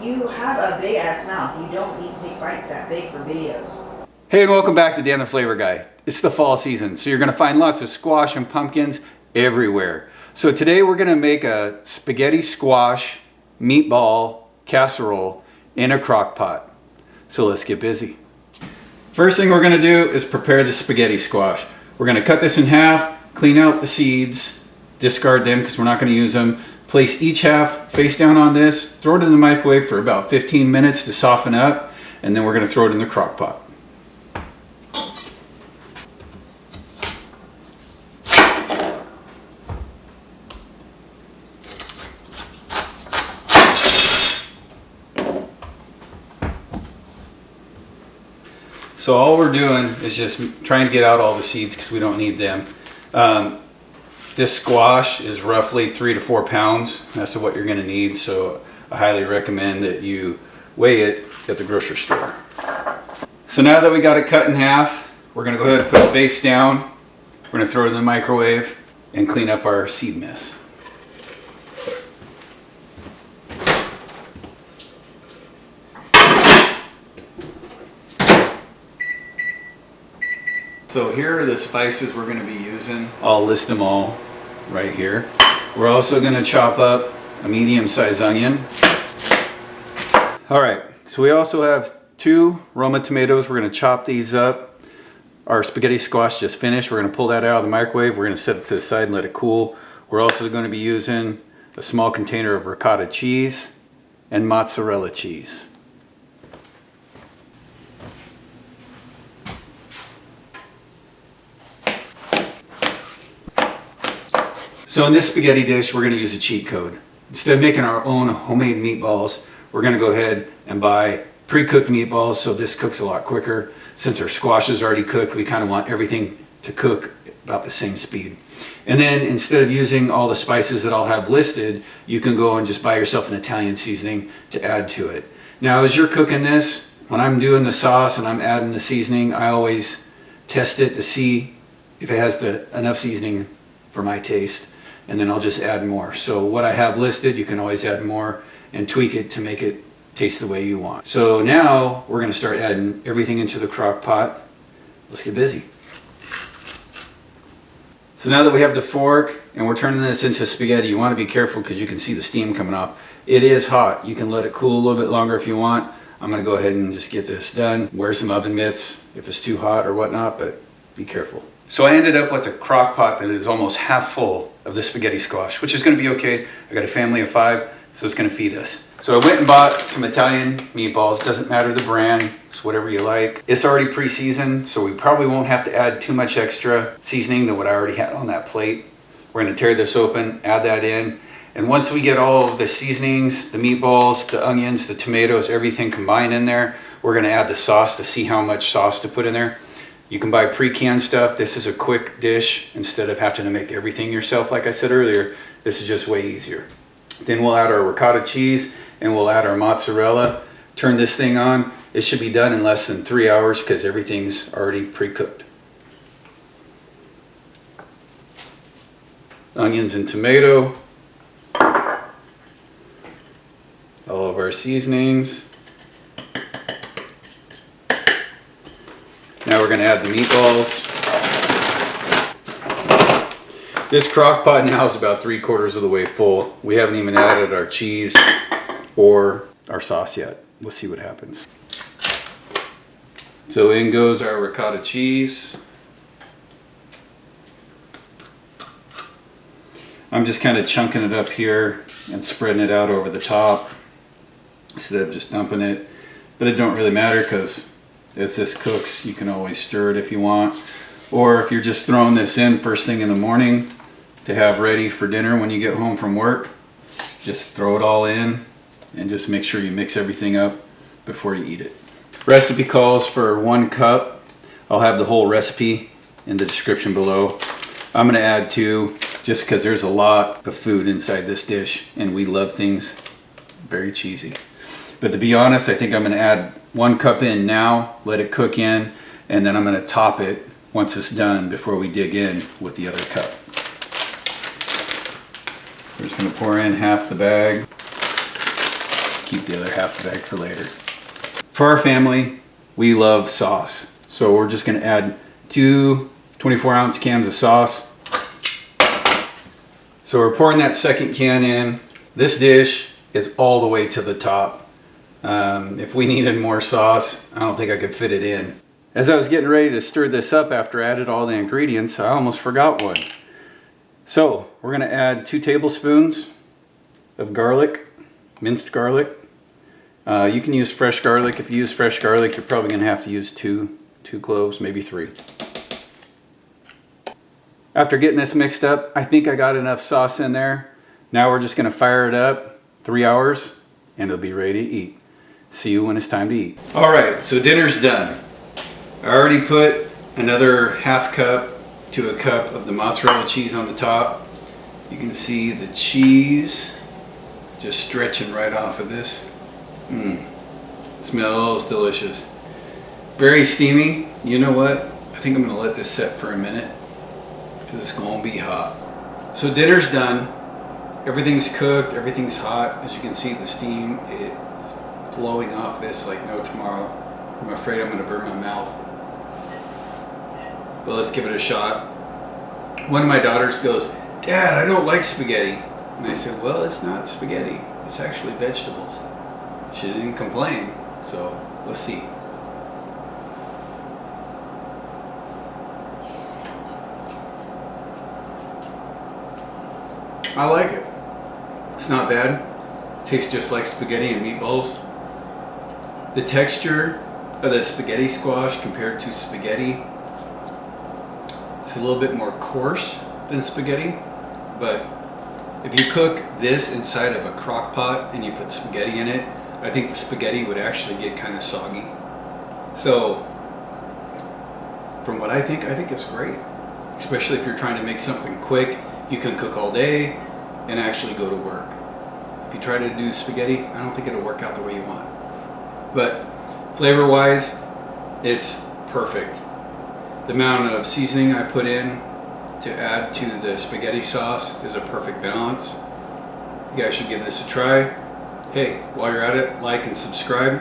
You have a big ass mouth. You don't need to take bites that big for videos. Hey, and welcome back to Dan the Flavor Guy. It's the fall season, so you're gonna find lots of squash and pumpkins everywhere. So today we're gonna make a spaghetti squash meatball casserole in a crock pot. So let's get busy. First thing we're gonna do is prepare the spaghetti squash. We're gonna cut this in half, clean out the seeds, discard them because we're not gonna use them. Place each half face down on this, throw it in the microwave for about 15 minutes to soften up, and then we're gonna throw it in the crock pot. So all we're doing is just trying to get out all the seeds because we don't need them. This squash is roughly 3 to 4 pounds. That's what you're gonna need. So I highly recommend that you weigh it at the grocery store. So now that we got it cut in half, we're gonna go ahead and put it face down. We're gonna throw it in the microwave and clean up our seed mess. So here are the spices we're going to be using. I'll list them all right here. We're also going to chop up a medium-sized onion. All right, so we also have 2 Roma tomatoes. We're going to chop these up. Our spaghetti squash just finished. We're going to pull that out of the microwave. We're going to set it to the side and let it cool. We're also going to be using a small container of ricotta cheese and mozzarella cheese. So in this spaghetti dish, we're going to use a cheat code. Instead of making our own homemade meatballs, we're going to go ahead and buy pre-cooked meatballs, so this cooks a lot quicker. Since our squash is already cooked, we kind of want everything to cook about the same speed. And then instead of using all the spices that I'll have listed, you can go and just buy yourself an Italian seasoning to add to it. Now as you're cooking this, when I'm doing the sauce and I'm adding the seasoning, I always test it to see if it has enough seasoning for my taste. And then I'll just add more. So what I have listed, you can always add more and tweak it to make it taste the way you want. So now we're gonna start adding everything into the crock pot. Let's get busy. So now that we have the fork and we're turning this into spaghetti, you wanna be careful because you can see the steam coming off. It is hot. You can let it cool a little bit longer if you want. I'm gonna go ahead and just get this done. Wear some oven mitts if it's too hot or whatnot, but be careful. So I ended up with a crock pot that is almost half full of the spaghetti squash, which is going to be okay. I got a family of 5, so it's going to feed us. So I went and bought some Italian meatballs. Doesn't matter the brand, it's whatever you like. It's already pre-seasoned, so we probably won't have to add too much extra seasoning than what I already had on that plate. We're going to tear this open, add that in, and once we get all of the seasonings, the meatballs, the onions, the tomatoes, everything combined in there, we're going to add the sauce to see how much sauce to put in there. You can buy pre-canned stuff. This is a quick dish. Instead of having to make everything yourself, like I said earlier, this is just way easier. Then we'll add our ricotta cheese and we'll add our mozzarella. Turn this thing on. It should be done in less than 3 hours because everything's already pre-cooked. Onions and tomato. All of our seasonings. Now we're going to add the meatballs. This crock pot now is about 3/4 of the way full. We haven't even added our cheese or our sauce yet. Let's see what happens. So in goes our ricotta cheese. I'm just kind of chunking it up here and spreading it out over the top instead of just dumping it. But it don't really matter because as this cooks, you can always stir it if you want. Or if you're just throwing this in first thing in the morning to have ready for dinner when you get home from work, just throw it all in and just make sure you mix everything up before you eat it. Recipe calls for 1 cup. I'll have the whole recipe in the description below. I'm gonna add 2 just because there's a lot of food inside this dish and we love things very cheesy. But to be honest, I think I'm gonna add 1 cup in now, let it cook in, and then I'm gonna top it once it's done before we dig in with the other cup. We're just gonna pour in half the bag. keep the other half of the bag for later. For our family, we love sauce. So we're just gonna add 2 24-ounce cans of sauce. So we're pouring that second can in. This dish is all the way to the top. If we needed more sauce, I don't think I could fit it in. As I was getting ready to stir this up after I added all the ingredients, I almost forgot one. So we're gonna add 2 tablespoons of garlic, minced garlic. You can use fresh garlic. If you use fresh garlic, you're probably gonna have to use two cloves, maybe 3. After getting this mixed up, I think I got enough sauce in there. Now we're just gonna fire it up 3 hours and it'll be ready to eat. See you when it's time to eat. All right, so dinner's done. I already put another half cup to a cup of the mozzarella cheese on the top. You can see the cheese just stretching right off of this. Smells delicious. Very steamy. You know what? I think I'm gonna let this set for a minute because it's gonna be hot. So dinner's done. Everything's cooked, everything's hot. As you can see, the steam is flowing off this like no tomorrow. I'm afraid I'm gonna burn my mouth. But let's give it a shot. One of my daughters goes, "Dad, I don't like spaghetti." And I said, "Well, it's not spaghetti. It's actually vegetables." She didn't complain, so let's see. I like it. It's not bad. Tastes just like spaghetti and meatballs. The texture of the spaghetti squash compared to spaghetti, it's a little bit more coarse than spaghetti, but if you cook this inside of a crock pot and you put spaghetti in it, I think the spaghetti would actually get kind of soggy. So, from what I think it's great. Especially if you're trying to make something quick, you can cook all day and actually go to work. If you try to do spaghetti, I don't think it'll work out the way you want. But flavor-wise, it's perfect. The amount of seasoning I put in to add to the spaghetti sauce is a perfect balance. You guys should give this a try. Hey, while you're at it, like and subscribe,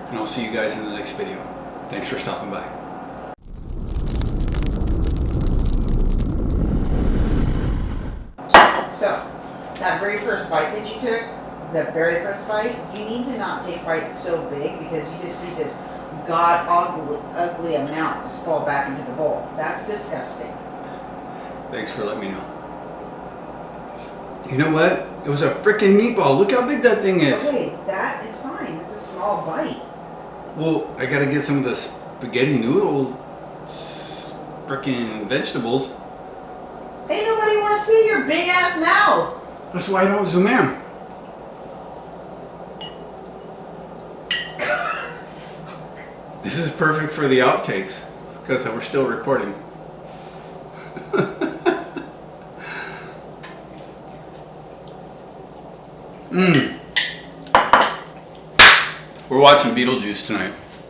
and I'll see you guys in the next video. Thanks for stopping by. So, that very first bite that you took, the very first bite, you need to not take bites so big because you just see this god ugly amount just fall back into the bowl. That's disgusting. Thanks for letting me know. You know what? It was a freaking meatball. Look how big that thing is. Okay, that is fine. It's a small bite. Well, I gotta get some of the spaghetti noodle freaking vegetables. Ain't nobody want to see your big ass mouth. That's why I don't zoom in. This is perfect for the outtakes because we're still recording. We're watching Beetlejuice tonight.